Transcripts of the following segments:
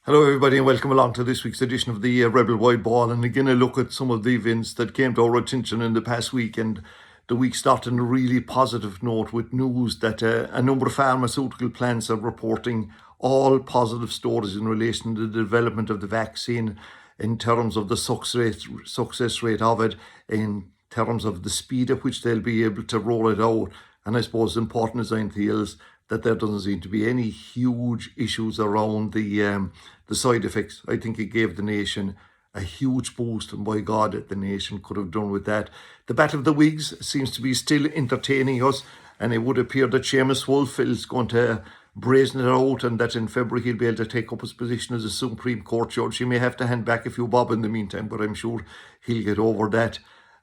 Hello everybody and welcome along to this week's edition of the Rebel Wide Ball, and again a look at some of the events that came to our attention in the past week. And the week started on a really positive note with news that a number of pharmaceutical plants are reporting all positive stories in relation to the development of the vaccine in terms of the success rate of it, in terms of the speed at which they'll be able to roll it out. And I suppose important as anything else, that there doesn't seem to be any huge issues around the side effects. I think it gave the nation a huge boost, and by God, the nation could have done with that. The Battle of the Wigs seems to be still entertaining us, and it would appear that Seamus Wolfe is going to brazen it out, and that in February he'll be able to take up his position as a Supreme Court judge. He may have to hand back a few bob in the meantime, but I'm sure he'll get over that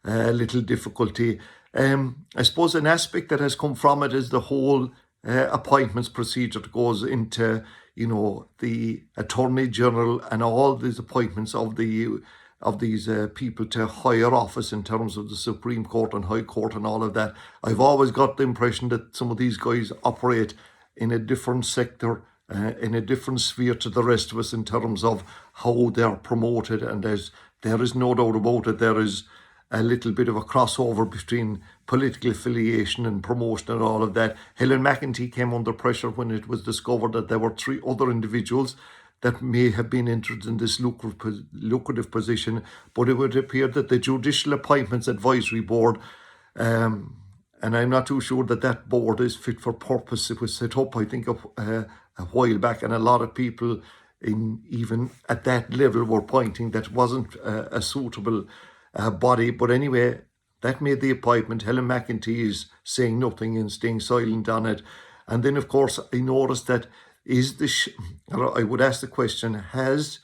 little difficulty. I suppose an aspect that has come from it is the whole appointments procedure that goes into, the Attorney General and all these appointments of these people to higher office in terms of the Supreme Court and High Court and all of that. I've always got the impression that some of these guys operate in a different sector, in a different sphere to the rest of us in terms of how they're promoted, and there is no doubt about it. There is a little bit of a crossover between political affiliation and promotion and all of that. Helen McEntee came under pressure when it was discovered that there were 3 other individuals that may have been entered in this lucrative position, but it would appear that the Judicial Appointments Advisory Board, and I'm not too sure that board is fit for purpose. It was set up, I think, a while back, and a lot of people even at that level were pointing that it wasn't a suitable body. But anyway, that made the appointment. Helen McEntee is saying nothing and staying silent on it. And then, of course, I noticed that I would ask the question, has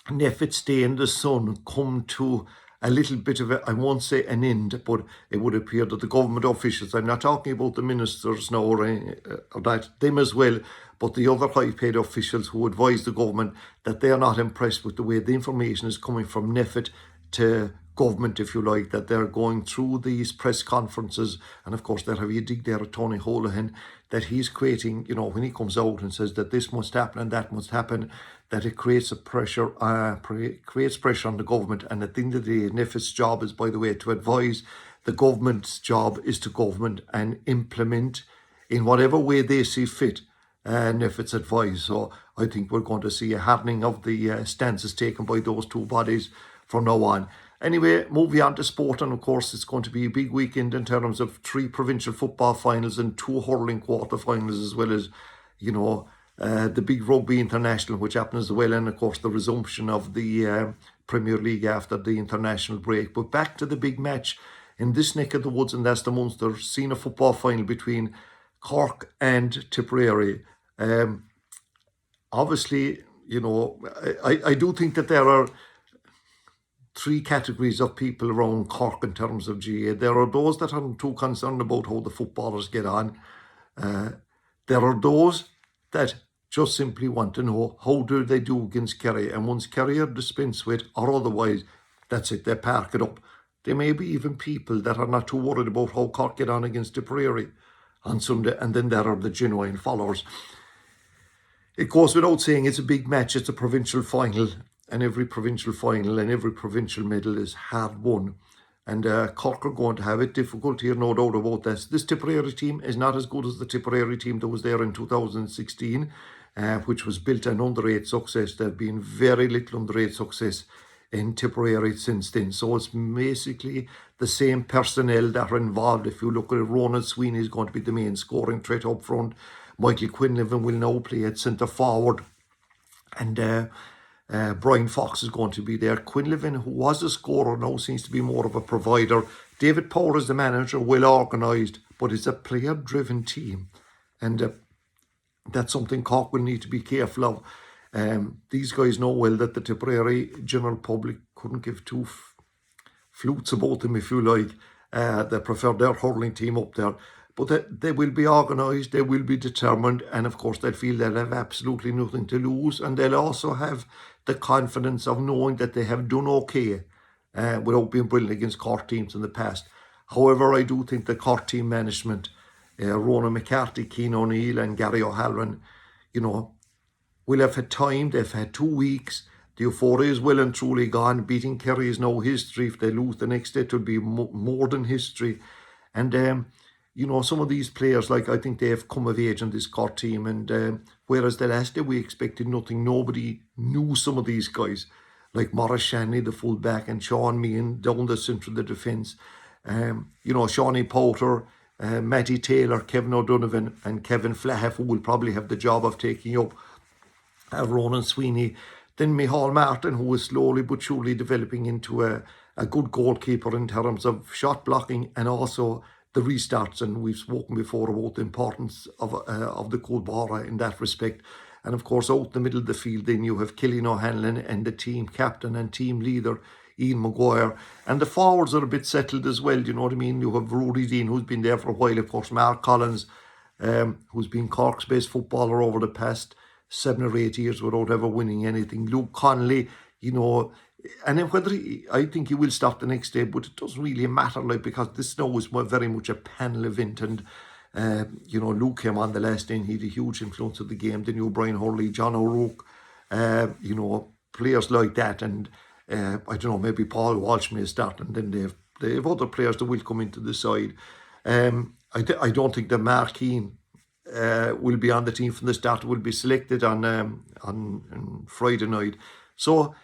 Neffet's Day in the Sun come to a little bit of I won't say an end, but it would appear that the government officials, I'm not talking about the ministers now or that, them as well, but the other high-paid officials who advise the government, that they are not impressed with the way the information is coming from Neffet to government, if you like, that they're going through these press conferences. And of course, that have you dig there at Tony Holohan, that he's creating, when he comes out and says that this must happen and that must happen, that it creates pressure on the government. And at the end of the day, Neffet's job is, by the way, to advise. The government's job is to government and implement in whatever way they see fit Neffet's advice. So I think we're going to see a hardening of the stances taken by those two bodies from now on. Anyway, moving on to sport, and of course it's going to be a big weekend in terms of 3 provincial football finals and 2 hurling quarterfinals, as well as, the big rugby international, which happens as well, and of course the resumption of the Premier League after the international break. But back to the big match in this neck of the woods, and that's the Munster Senior Football Final between Cork and Tipperary. Obviously, I do think that there are 3 categories of people around Cork in terms of GA. There are those that aren't too concerned about how the footballers get on. There are those that just simply want to know how do they do against Kerry, and once Kerry are dispensed with or otherwise, that's it, they park it up. There may be even people that are not too worried about how Cork get on against Tipperary on Sunday, and then there are the genuine followers. It goes without saying, it's a big match, it's a provincial final, and every provincial final and every provincial medal is hard won. And Cork are going to have it difficult here, no doubt about this. This Tipperary team is not as good as the Tipperary team that was there in 2016, which was built on under-8 success. There have been very little under-8 success in Tipperary since then. So it's basically the same personnel that are involved. If you look at it, Ronan Sweeney is going to be the main scoring threat up front. Michael Quinlivan will now play at centre forward. And Brian Fox is going to be there. Quinlivan, who was a scorer, now seems to be more of a provider. David Power is the manager, well organised, but it's a player-driven team. And that's something Cork will need to be careful of. These guys know well that the Tipperary general public couldn't give 2 flutes about them, if you like. They prefer their hurling team up there. But they will be organised, they will be determined, and of course they'll feel they'll have absolutely nothing to lose, and they'll also have the confidence of knowing that they have done okay without being brilliant against Cork teams in the past. However, I do think the Cork team management, Ronan McCarthy, Cian O'Neill and Gary O'Halloran, will have had time. They've had 2 weeks. The euphoria is well and truly gone. Beating Kerry is now history. If they lose the next day, it will be more than history. And, some of these players, I think they have come of age in this Cork team. And whereas the last day we expected nothing, nobody knew some of these guys, like Maurice Shanley, the full-back, and Sean Meehan down the centre of the defence. Shawnee Powter, Matty Taylor, Kevin O'Donovan, and Kevin Flahaff, who will probably have the job of taking up Ronan Sweeney. Then Micheál Martin, who is slowly but surely developing into a good goalkeeper in terms of shot blocking and also the restarts. And we've spoken before about the importance of the Culbara in that respect. And of course, out the middle of the field, then you have Killian O'Hanlon and the team captain and team leader, Ian Maguire. And the forwards are a bit settled as well, you know what I mean? You have Rudy Dean, who's been there for a while. Of course, Mark Collins, who's been Cork's best footballer over the past 7 or 8 years without ever winning anything. Luke Connolly, and then I think he will start the next day, but it doesn't really matter, because this now is very much a panel event. And Luke came on the last day and he had a huge influence of the game. Then Brian Hurley, John O'Rourke, players like that. And I don't know, maybe Paul Walsh may start, and then they have other players that will come into the side. I don't think that Mark Keane will be on the team from the start. Will be selected on Friday night. So,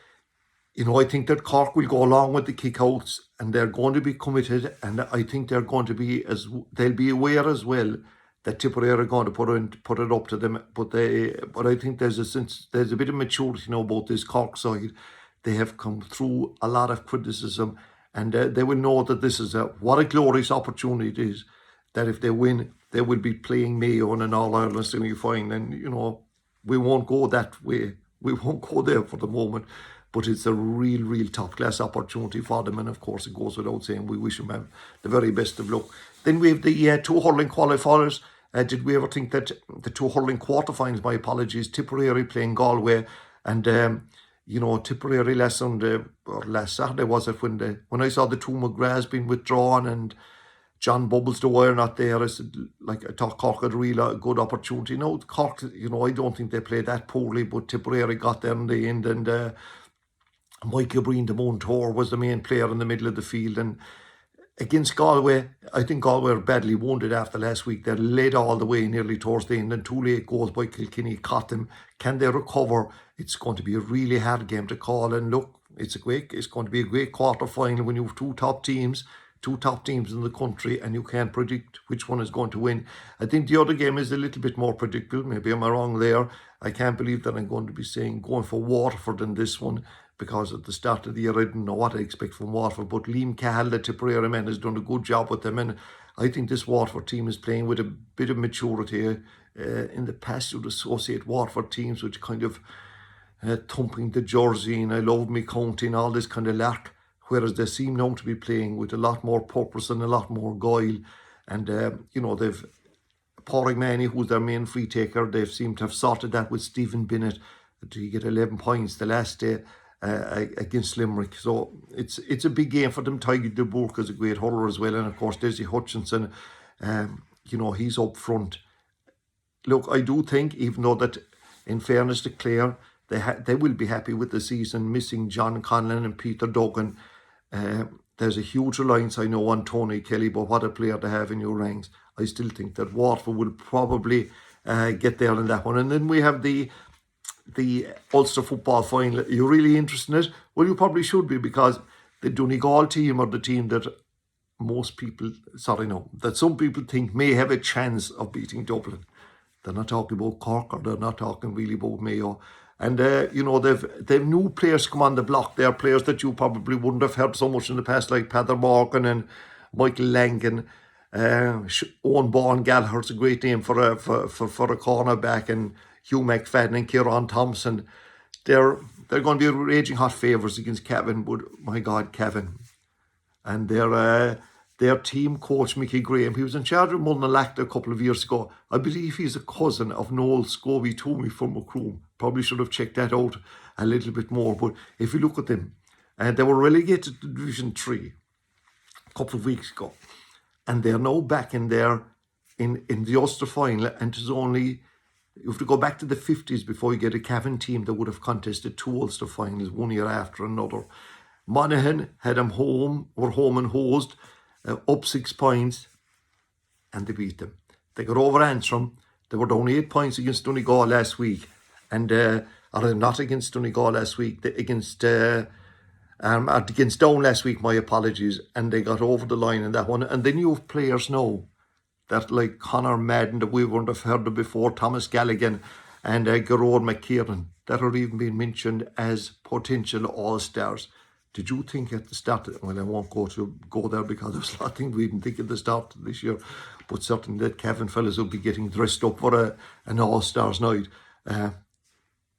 I think that Cork will go along with the kickouts, and they're going to be committed, and I think they're going to be they'll be aware as well that Tipperary are going to put it up to them. But I think there's a bit of maturity now about this Cork side. They have come through a lot of criticism, and they will know that this is what a glorious opportunity it is. That if they win, they will be playing Mayo in an All-Ireland semi-final. And, we won't go that way. We won't go there for the moment. But it's a real top-class opportunity for them. And, of course, it goes without saying we wish them the very best of luck. Then we have the 2 hurling qualifiers. Did we ever think that the 2 hurling quarterfinals, my apologies, Tipperary playing Galway, and Tipperary last Saturday was it, when I saw the 2 McGraths being withdrawn and John Bubbles the wire not there, I said, I thought Cork had a real good opportunity. No, Cork, I don't think they played that poorly, but Tipperary got there in the end, and Michael Breen, the Montour, was the main player in the middle of the field. And against Galway, I think Galway are badly wounded after last week. They're led all the way nearly towards the end, and 2 late goals by Kilkenny caught them. Can they recover? It's going to be a really hard game to call. And look, it's going to be a great quarter final when you have two top teams in the country, and you can't predict which one is going to win. I think the other game is a little bit more predictable. Maybe I'm wrong there. I can't believe that I'm going to be going for Waterford in this one, because at the start of the year I didn't know what I expect from Waterford. But Liam Cahill, the Tipperary man, has done a good job with them, and I think this Waterford team is playing with a bit of maturity. In the past, you'd associate Waterford teams with kind of thumping the jersey and I love me county and all this kind of lark, whereas they seem now to be playing with a lot more purpose and a lot more guile. And they've Pádraig Manny, who's their main free taker, they seem to have sorted that with Stephen Bennett. He get 11 points the last day against Limerick. So it's a big game for them. Tiggy de Bourke is a great hurler as well, and of course Desi Hutchinson, he's up front. Look, I do think, even though that, in fairness to Clare, they will be happy with the season, missing John Conlon and Peter Duggan. There's a huge reliance, I know, on Tony Kelly, but what a player to have in your ranks. I still think that Waterford will probably get there in that one. And then we have the Ulster football final. Are you really interested in it? Well, you probably should be, because the Donegal team are the team that that some people think may have a chance of beating Dublin. They're not talking about Cork, or they're not talking really about Mayo. And, they've new players come on the block. They're players that you probably wouldn't have heard so much in the past, like Peadar Morgan and Michael Langan. Owen Baughan Gallagher's a great name for a cornerback, and Hugh McFadden and Kieran Thompson. They're going to be raging hot favourites against Cavan, but my God, Cavan. And their team coach, Mickey Graham, he was in charge of Mullinalackta a couple of years ago. I believe he's a cousin of Noel Scobie Toomey from Macroom. Probably should have checked that out a little bit more. But if you look at them, they were relegated to Division 3 a couple of weeks ago. And they're now back in there in the Ulster final. And there's only You have to go back to the 50s before you get a Cavan team that would have contested 2 Ulster finals one year after another. Monaghan had them were home and hosed, up 6 points, and they beat them. They got over Antrim. They were down 8 points against Donegal last week, and or not against Donegal last week, against Down last week, my apologies, and they got over the line in that one. And then you have players now that like Conor Madden that we wouldn't have heard of before, Thomas Galligan and Gerard McKieran, that are even being mentioned as potential all-stars. Did you think at the start, well, I won't go there because there's a lot of things we didn't think at the start of this year, but certainly that Cavan fellas will be getting dressed up for an all-stars night.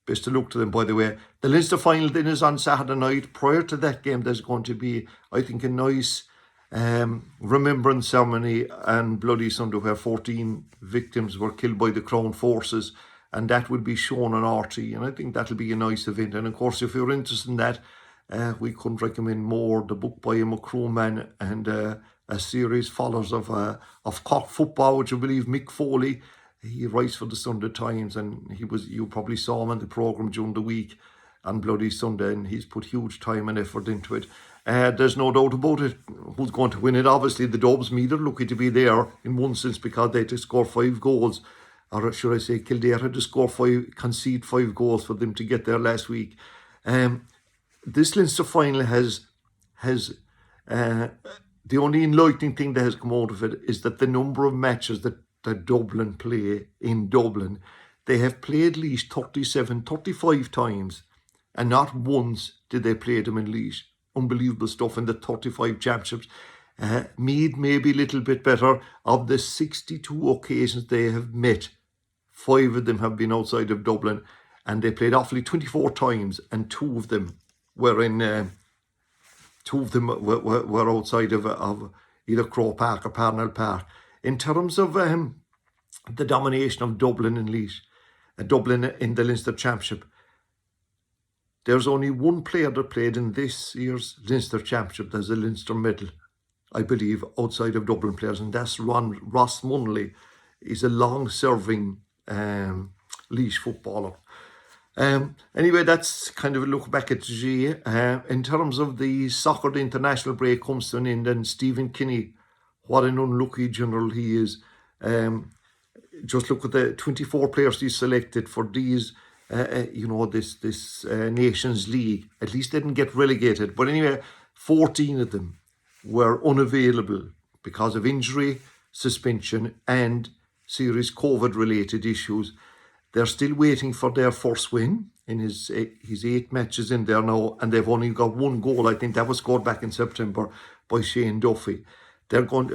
Best of luck to them, by the way. The Leinster final then is on Saturday night. Prior to that game, there's going to be, I think, a nice remembrance ceremony and Bloody Sunday where 14 victims were killed by the Crown forces, and that will be shown on RT, and I think that'll be a nice event. And of course, if you're interested in that, we couldn't recommend more the book by Emma Crewman and a series follows of Cork football, which I believe Mick Foley, he writes for the Sunday Times, and you probably saw him on the programme during the week on Bloody Sunday, and he's put huge time and effort into it. There's no doubt about it. Who's going to win it? Obviously, the Dubs. Meath are lucky to be there in one sense because they had to score 5 goals. Or should I say, Kildare had to concede 5 goals for them to get there last week. This Leinster final has the only enlightening thing that has come out of it is that the number of matches that Dublin play in Dublin, they have played Laois 35 times, and not once did they play them in Laois. Unbelievable stuff in the 35 championships. Meath may be a little bit better. Of the 62 occasions they have met, 5 of them have been outside of Dublin, and they played awfully 24 times, and 2 of them were were outside of either Croke Park or Parnell Park. In terms of the domination of Dublin and Laois, Dublin in the Leinster Championship, there's only one player that played in this year's Leinster Championship. There's a Leinster medal, I believe, outside of Dublin players, and that's Ross Munley. He's a long-serving Laois footballer. Anyway, that's kind of a look back at the G. In terms of the soccer, the international break comes to an end, and Stephen Kinney, what an unlucky general he is. Just look at the 24 players he selected for these, this Nations League. At least they didn't get relegated. But anyway, 14 of them were unavailable because of injury, suspension, and serious COVID-related issues. They're still waiting for their first win in his 8 matches in there now, and they've only got 1 goal. I think that was scored back in September by Shane Duffy. They're going.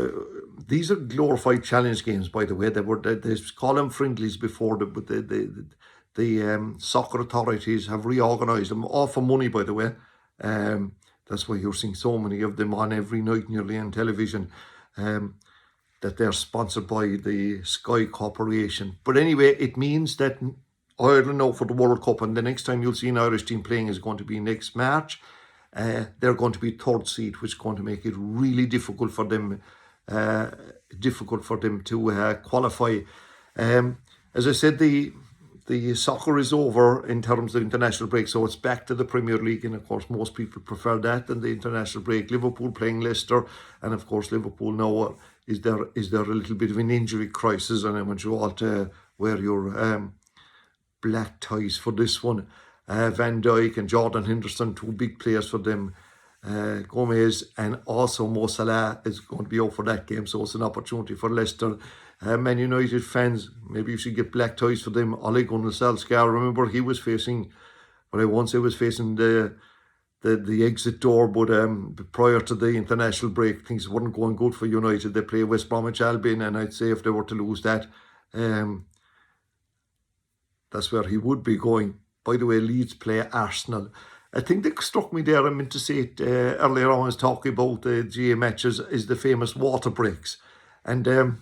These are glorified challenge games, by the way. They call them friendlies before, but the soccer authorities have reorganised them, all for money, by the way. That's why you're seeing so many of them on every night nearly on television. That they're sponsored by the Sky Corporation. But anyway, it means that Ireland now for the World Cup, and the next time you'll see an Irish team playing is going to be next March. They're going to be 3rd seed, which is going to make it really difficult for them to qualify. As I said, the soccer is over in terms of international break, so it's back to the Premier League, and of course most people prefer that than the international break. Liverpool playing Leicester, and of course Liverpool now is there a little bit of an injury crisis, and I want you all to wear your black ties for this one. Van Dijk and Jordan Henderson, 2 big players for them. Gomez and also Mo Salah is going to be out for that game, so it's an opportunity for Leicester. Man United fans, maybe you should get black ties for them. Ole Gunnar Solskjaer, remember he was facing, well, I won't say was facing the exit door, but prior to the international break, things weren't going good for United. They play West Bromwich Albion, and I'd say if they were to lose that, that's where he would be going. By the way, Leeds play Arsenal. I think that struck me there, I meant to say it earlier on, I was talking about the GA matches, is the famous water breaks. And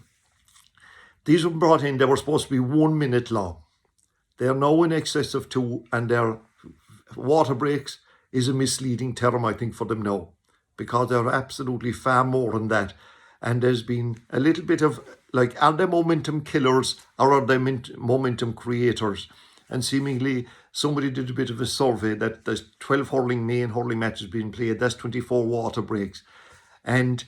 these were brought in, they were supposed to be 1 minute long. They are now in excess of 2, and their water breaks is a misleading term, I think, for them now, because they're absolutely far more than that. And there's been a little bit of, like, are they momentum killers or are they momentum creators? And seemingly somebody did a bit of a survey that there's 12 main hurling matches being played. That's 24 water breaks. And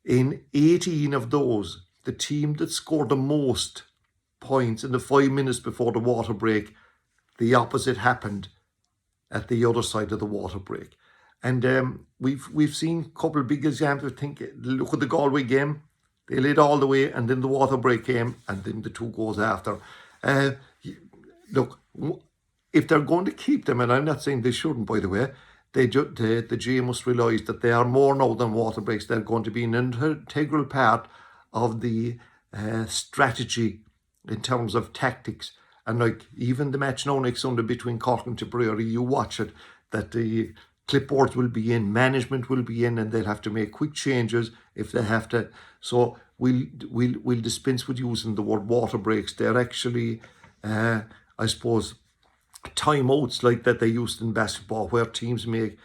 in 18 of those, the team that scored the most points in the 5 minutes before the water break, the opposite happened at the other side of the water break. And we've seen a couple of big examples. Look at the Galway game. They led all the way, and then the water break came, and then the 2 goals after. Look, if they're going to keep them, and I'm not saying they shouldn't, by the way, the GA must realise that they are more now than water breaks. They're going to be an integral part of the strategy in terms of tactics. And like even the match now next Sunday between Cork and Tipperary, you watch it, that the clipboards will be in, management will be in, and they'll have to make quick changes if they have to. So we'll dispense with using the word water breaks. They're actually, I suppose, timeouts like that they used in basketball, where teams make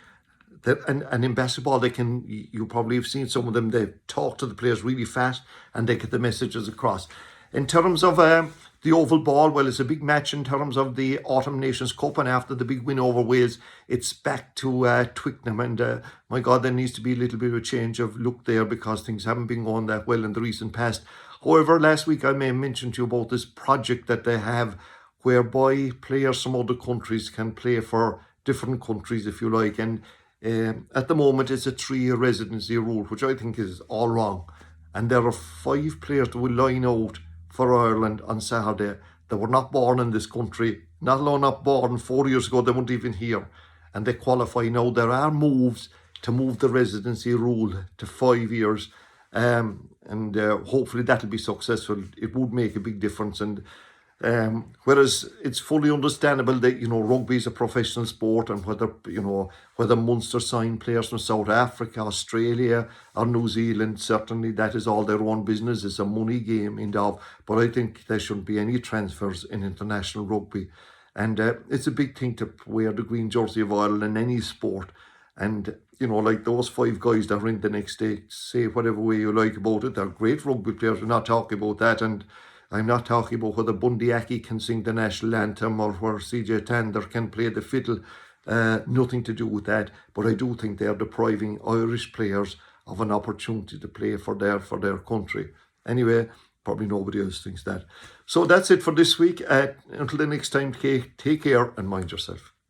that, and in basketball you probably have seen some of them, they talk to the players really fast and they get the messages across. In terms of the oval ball, well, it's a big match in terms of the Autumn Nations Cup, and after the big win over Wales, it's back to Twickenham, and my God, there needs to be a little bit of a change of look there, because things haven't been going that well in the recent past. However, last week I may have mentioned to you about this project that they have, whereby players from other countries can play for different countries, if you like, and at the moment it's a 3-year residency rule, which I think is all wrong. And there are 5 players that will line out for Ireland on Saturday that were not born in this country, not alone not born 4 years ago, they weren't even here, and they qualify now. There are moves to move the residency rule to 5 years, and hopefully that'll be successful. It would make a big difference. And whereas it's fully understandable that, rugby is a professional sport, and whether Munster sign players from South Africa, Australia or New Zealand, certainly that is all their own business. It's a money game involved, but I think there shouldn't be any transfers in international rugby. And it's a big thing to wear the green jersey of Ireland in any sport. And like those 5 guys that are in the next day, say whatever way you like about it, they're great rugby players. We're not talking about that. And I'm not talking about whether Bundy Aki can sing the national anthem or where CJ Tander can play the fiddle. Nothing to do with that. But I do think they are depriving Irish players of an opportunity to play for their country. Anyway, probably nobody else thinks that. So that's it for this week. Until the next time, take care and mind yourself.